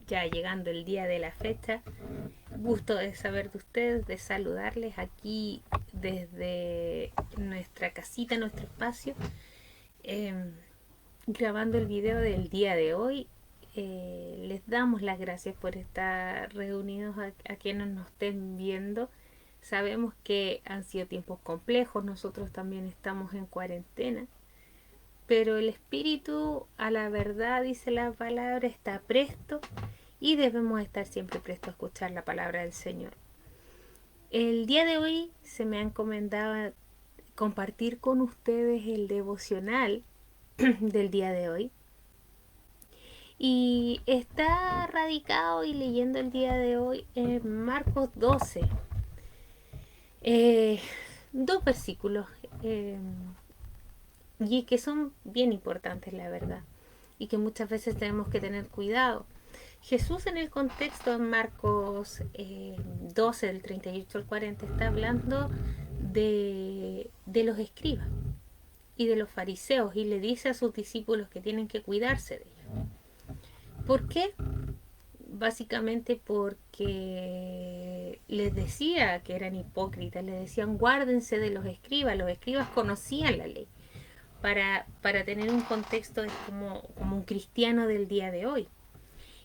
ya llegando el día de la fecha. Gusto de saber de ustedes, de saludarles aquí desde nuestra casita, nuestro espacio, eh, grabando el video del día de hoy. Les damos las gracias por estar reunidos a quienes nos estén viendo. Sabemos que han sido tiempos complejos, nosotros también estamos en cuarentena, pero el espíritu a la verdad, dice la palabra, está presto y debemos estar siempre prestos a escuchar la palabra del Señor. El día de hoy se me ha encomendado compartir con ustedes el devocional del día de hoy. Y está radicado y leyendo el día de hoy en Marcos 12. Eh, Dos versículos y que son bien importantes, la verdad. Y que muchas veces tenemos que tener cuidado. Jesús en el contexto en Marcos 12, del 38 al 40, está hablando de los escribas y de los fariseos y le dice a sus discípulos que tienen que cuidarse de ellos. ¿Por qué? Básicamente porque les decía que eran hipócritas, les decían guárdense de los escribas conocían la ley para tener un contexto de como un cristiano del día de hoy.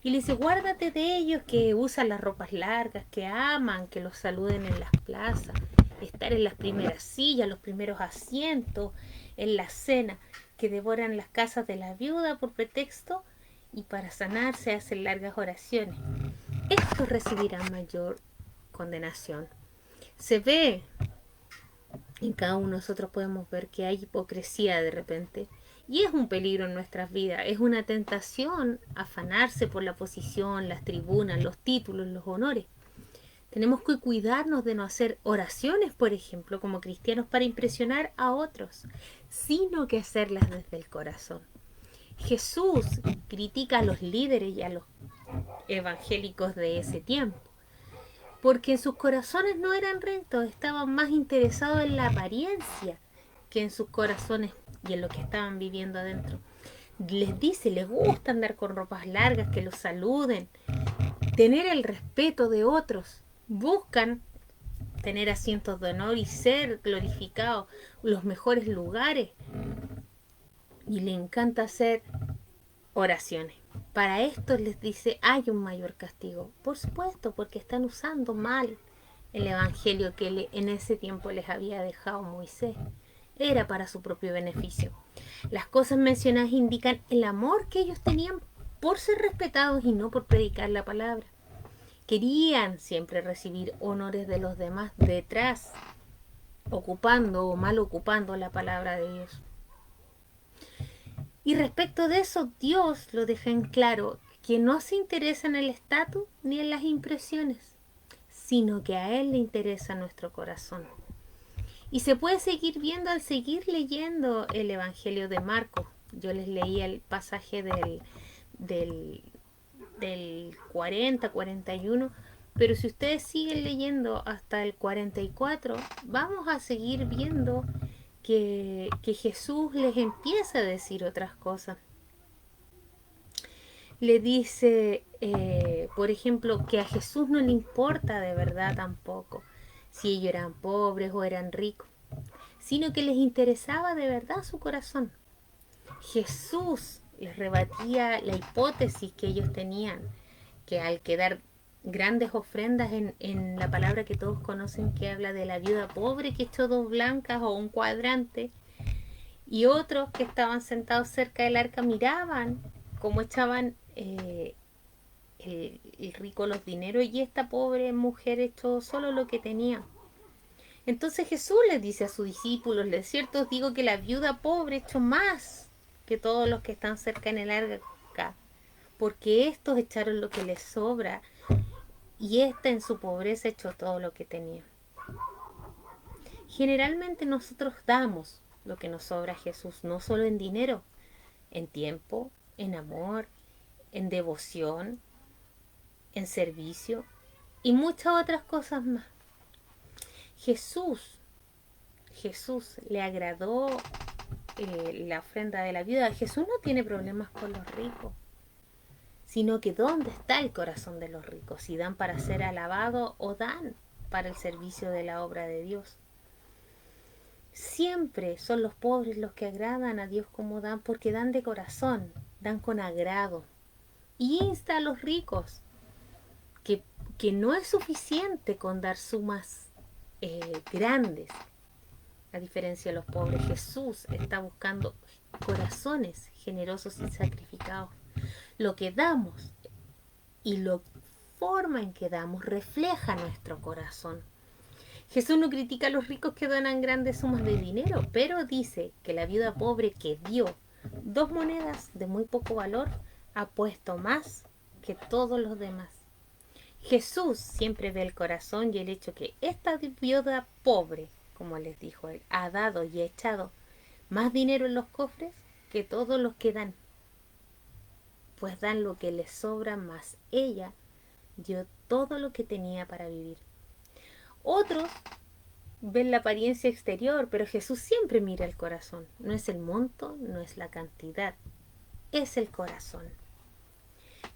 Y le dice, guárdate de ellos que usan las ropas largas, que aman que los saluden en las plazas, estar en las primeras sillas, los primeros asientos, en la cena, que devoran las casas de la viuda por pretexto y para sanarse hacen largas oraciones. Estos recibirán mayor condenación. Se ve, en cada uno de nosotros podemos ver que hay hipocresía de repente. Y es un peligro en nuestras vidas, es una tentación afanarse por la posición, las tribunas, los títulos, los honores. Tenemos que cuidarnos de no hacer oraciones, por ejemplo, como cristianos para impresionar a otros, sino que hacerlas desde el corazón. Jesús critica a los líderes y a los evangélicos de ese tiempo, porque en sus corazones no eran rectos, estaban más interesados en la apariencia que en sus corazones y en lo que estaban viviendo adentro. Les dice, les gusta andar con ropas largas, que los saluden, tener el respeto de otros, buscan tener asientos de honor y ser glorificados, los mejores lugares, y le encanta hacer oraciones. Para esto les dice, hay un mayor castigo. Por supuesto, porque están usando mal el evangelio que en ese tiempo les había dejado Moisés. Era para su propio beneficio. Las cosas mencionadas indican el amor que ellos tenían por ser respetados y no por predicar la palabra. Querían siempre recibir honores de los demás detrás, ocupando o mal ocupando la palabra de Dios. Y respecto de eso, Dios lo deja en claro, que no se interesa en el estatus ni en las impresiones, sino que a Él le interesa nuestro corazón. Y se puede seguir viendo al seguir leyendo el Evangelio de Marcos. Yo les leí el pasaje del, del 40, 41, pero si ustedes siguen leyendo hasta el 44, vamos a seguir viendo que Jesús les empieza a decir otras cosas. Le dice, por ejemplo, que a Jesús no le importa de verdad tampoco si ellos eran pobres o eran ricos, sino que les interesaba de verdad su corazón. Jesús les rebatía la hipótesis que ellos tenían, que al quedar grandes ofrendas en la palabra que todos conocen, que habla de la viuda pobre que echó dos blancas o un cuadrante, y otros que estaban sentados cerca del arca miraban cómo echaban el rico los dineros y esta pobre mujer echó solo lo que tenía. Entonces Jesús les dice a sus discípulos, de cierto os digo que la viuda pobre echó más que todos los que están cerca en el arca, porque estos echaron lo que les sobra y esta en su pobreza echó todo lo que tenía. Generalmente nosotros damos lo que nos sobra a Jesús, no solo en dinero, en tiempo, en amor, en devoción, en servicio y muchas otras cosas más. Jesús, Jesús le agradó la ofrenda de la viuda. Jesús no tiene problemas con los ricos. sino que ¿dónde está el corazón de los ricos? Si dan para ser alabados o dan para el servicio de la obra de Dios. Siempre son los pobres los que agradan a Dios como dan, porque dan de corazón, dan con agrado. Y insta a los ricos que no es suficiente con dar sumas grandes. A diferencia de los pobres, Jesús está buscando corazones generosos y sacrificados. Lo que damos y la forma en que damos refleja nuestro corazón. Jesús no critica a los ricos que donan grandes sumas de dinero, pero dice que la viuda pobre que dio 2 monedas de muy poco valor ha puesto más que todos los demás. Jesús siempre ve el corazón y el hecho que esta viuda pobre, como les dijo él, ha dado y ha echado más dinero en los cofres que todos los que dan, pues dan lo que les sobra, más ella dio todo lo que tenía para vivir. Otros ven la apariencia exterior, pero Jesús siempre mira el corazón. No es el monto, no es la cantidad, es el corazón.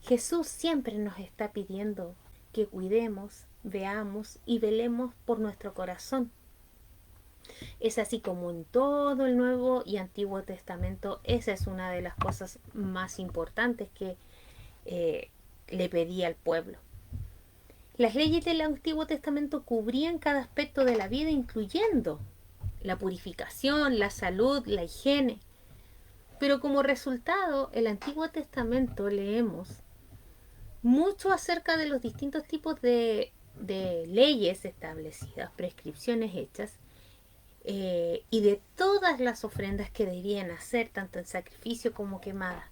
Jesús siempre nos está pidiendo que cuidemos, veamos y velemos por nuestro corazón. Es así como en todo el Nuevo y Antiguo Testamento, esa es una de las cosas más importantes que le pedía al pueblo. Las leyes del Antiguo Testamento cubrían cada aspecto de la vida, incluyendo la purificación, la salud, la higiene. Pero como resultado, el Antiguo Testamento leemos mucho acerca de los distintos tipos de leyes establecidas, prescripciones hechas, y de todas las ofrendas que debían hacer, tanto en sacrificio como quemadas.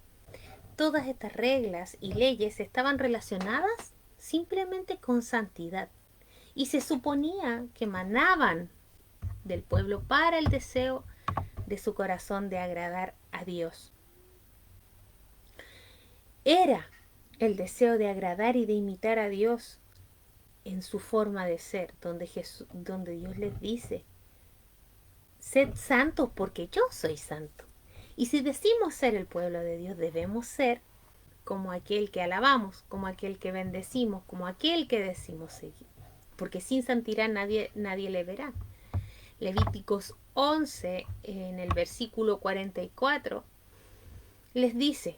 Todas estas reglas y leyes estaban relacionadas simplemente con santidad, y se suponía que emanaban del pueblo para el deseo de su corazón de agradar a Dios. Era el deseo de agradar y de imitar a Dios en su forma de ser, donde Dios les dice: sed santos porque yo soy santo. Y si decimos ser el pueblo de Dios, debemos ser como aquel que alabamos, como aquel que bendecimos, como aquel que decimos seguir. Porque sin santidad nadie le verá. Levíticos 11, en el versículo 44, les dice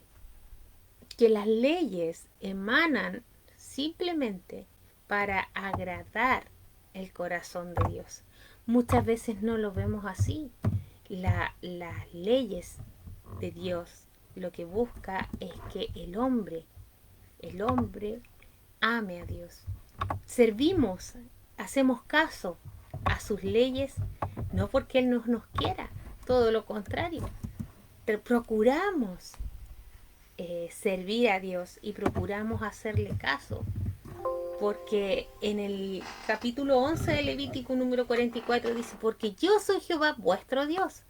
que las leyes emanan simplemente para agradar el corazón de Dios. Muchas veces no lo vemos así. Las leyes de Dios lo que busca es que el hombre ame a Dios. Servimos, hacemos caso a sus leyes, no porque Él nos quiera, todo lo contrario. Procuramos servir a Dios y procuramos hacerle caso, porque en el capítulo 11 de Levítico número 44 dice: porque yo soy Jehová vuestro Dios.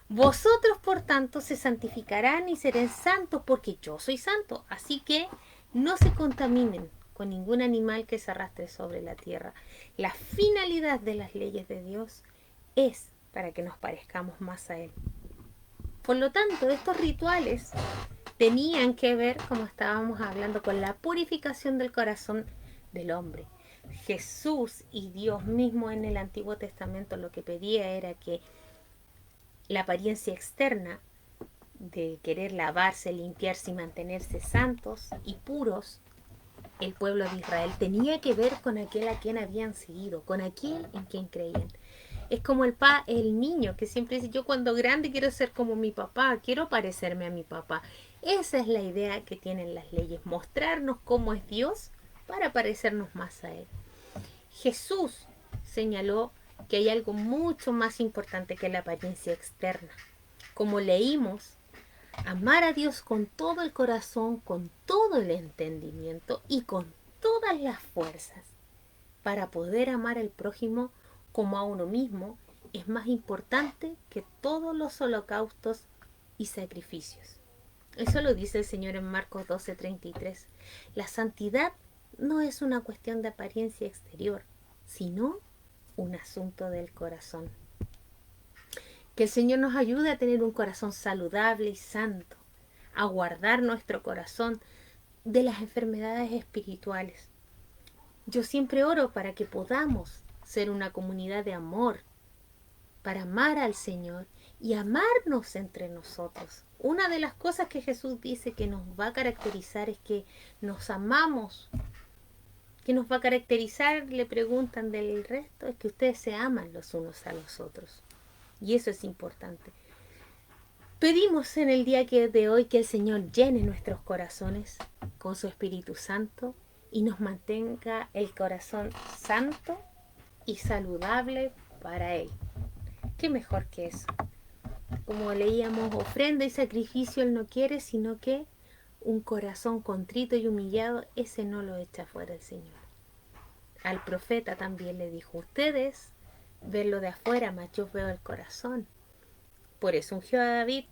Vosotros, por tanto, se santificarán y serán santos, porque yo soy santo. Así que no se contaminen con ningún animal que se arrastre sobre la tierra. La finalidad de las leyes de Dios es para que nos parezcamos más a Él. Por lo tanto, estos rituales tenían que ver, como estábamos hablando, con la purificación del corazón del hombre. Jesús y Dios mismo en el Antiguo Testamento lo que pedía era que la apariencia externa de querer lavarse, limpiarse y mantenerse santos y puros, el pueblo de Israel tenía que ver con aquel a quien habían seguido, con aquel en quien creían. Es como el niño que siempre dice: yo cuando grande quiero ser como mi papá, quiero parecerme a mi papá. Esa es la idea que tienen las leyes, mostrarnos cómo es Dios para parecernos más a Él. Jesús señaló que hay algo mucho más importante que la apariencia externa. Como leímos, amar a Dios con todo el corazón, con todo el entendimiento y con todas las fuerzas, para poder amar al prójimo como a uno mismo, es más importante que todos los holocaustos y sacrificios. Eso lo dice el Señor en Marcos 12:33. La santidad no es una cuestión de apariencia exterior, sino un asunto del corazón. Que el Señor nos ayude a tener un corazón saludable y santo, a guardar nuestro corazón de las enfermedades espirituales. Yo siempre oro para que podamos ser una comunidad de amor, para amar al Señor y amarnos entre nosotros. Una de las cosas que Jesús dice que nos va a caracterizar es que nos amamos. ¿Qué nos va a caracterizar? Le preguntan del resto, es que ustedes se aman los unos a los otros. Y eso es importante. Pedimos en el día de hoy que el Señor llene nuestros corazones con su Espíritu Santo y nos mantenga el corazón santo y saludable para Él. ¿Qué mejor que eso? Como leíamos, ofrenda y sacrificio Él no quiere, sino que un corazón contrito y humillado, ese no lo echa fuera el Señor. Al profeta también le dijo, ustedes ven lo de afuera, mas yo veo el corazón. Por eso ungió a David,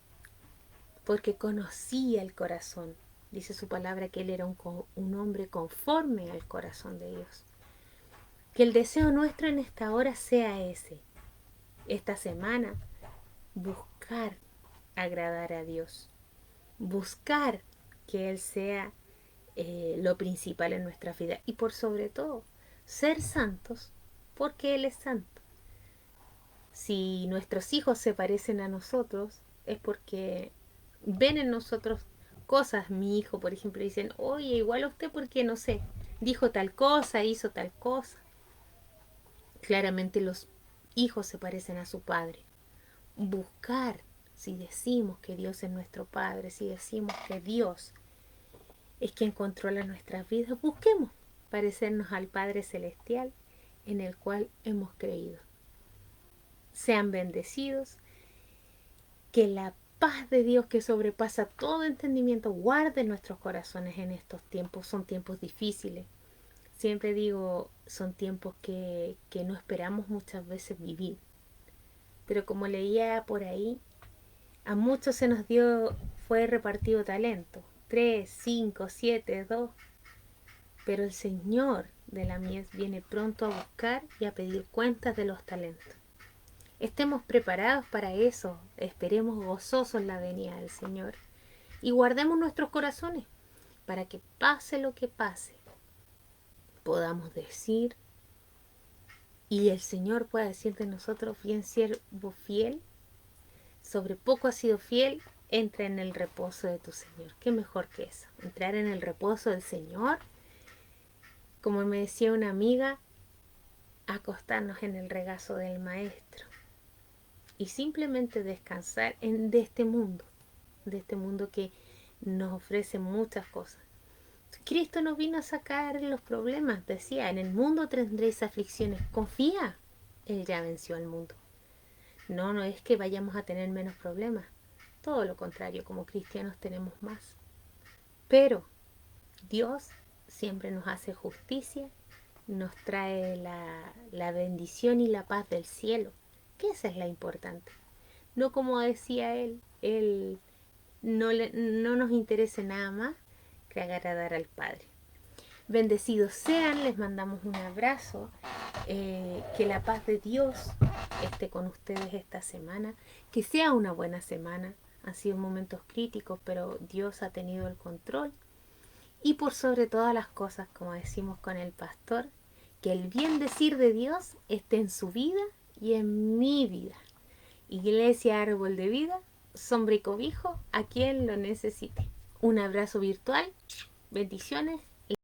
porque conocía el corazón. Dice su palabra que él era un hombre conforme al corazón de Dios. Que el deseo nuestro en esta hora sea ese. Esta semana, buscar agradar a Dios. Buscar que Él sea lo principal en nuestra vida. Y por sobre todo, ser santos porque Él es santo. Si nuestros hijos se parecen a nosotros, es porque ven en nosotros cosas. Mi hijo, por ejemplo, dicen, oye, igual a usted porque, no sé, dijo tal cosa, hizo tal cosa. Claramente los hijos se parecen a su padre. Buscar, si decimos que Dios es nuestro Padre, si decimos que Dios es quien controla nuestras vidas, busquemos parecernos al Padre Celestial en el cual hemos creído. Sean bendecidos, que la paz de Dios que sobrepasa todo entendimiento guarde nuestros corazones en estos tiempos. Son tiempos difíciles. Siempre digo, son tiempos que no esperamos muchas veces vivir. Pero como leía por ahí, a muchos se nos fue repartido talento. 3, 5, 7, 2. Pero el Señor de la mies viene pronto a buscar y a pedir cuentas de los talentos. Estemos preparados para eso. Esperemos gozosos la venida del Señor. Y guardemos nuestros corazones para que pase lo que pase, podamos decir y el Señor pueda decir de nosotros, bien siervo fiel, sobre poco has sido fiel, entra en el reposo de tu Señor. ¿Qué mejor que eso? Entrar en el reposo del Señor. Como me decía una amiga, acostarnos en el regazo del Maestro y simplemente descansar de este mundo que nos ofrece muchas cosas. Cristo nos vino a sacar los problemas, decía, en el mundo tendréis aflicciones, confía, Él ya venció al mundo. No es que vayamos a tener menos problemas, todo lo contrario, como cristianos tenemos más. Pero Dios siempre nos hace justicia, nos trae la bendición y la paz del cielo, que esa es la importante. No como decía Él no nos interesa nada más que agradar al Padre. Bendecidos sean, les mandamos un abrazo, que la paz de Dios esté con ustedes esta semana, que sea una buena semana. Han sido momentos críticos, pero Dios ha tenido el control. Y por sobre todas las cosas, como decimos con el pastor, que el bien decir de Dios esté en su vida y en mi vida. Iglesia Árbol de Vida, sombra y cobijo a quien lo necesite. Un abrazo virtual, bendiciones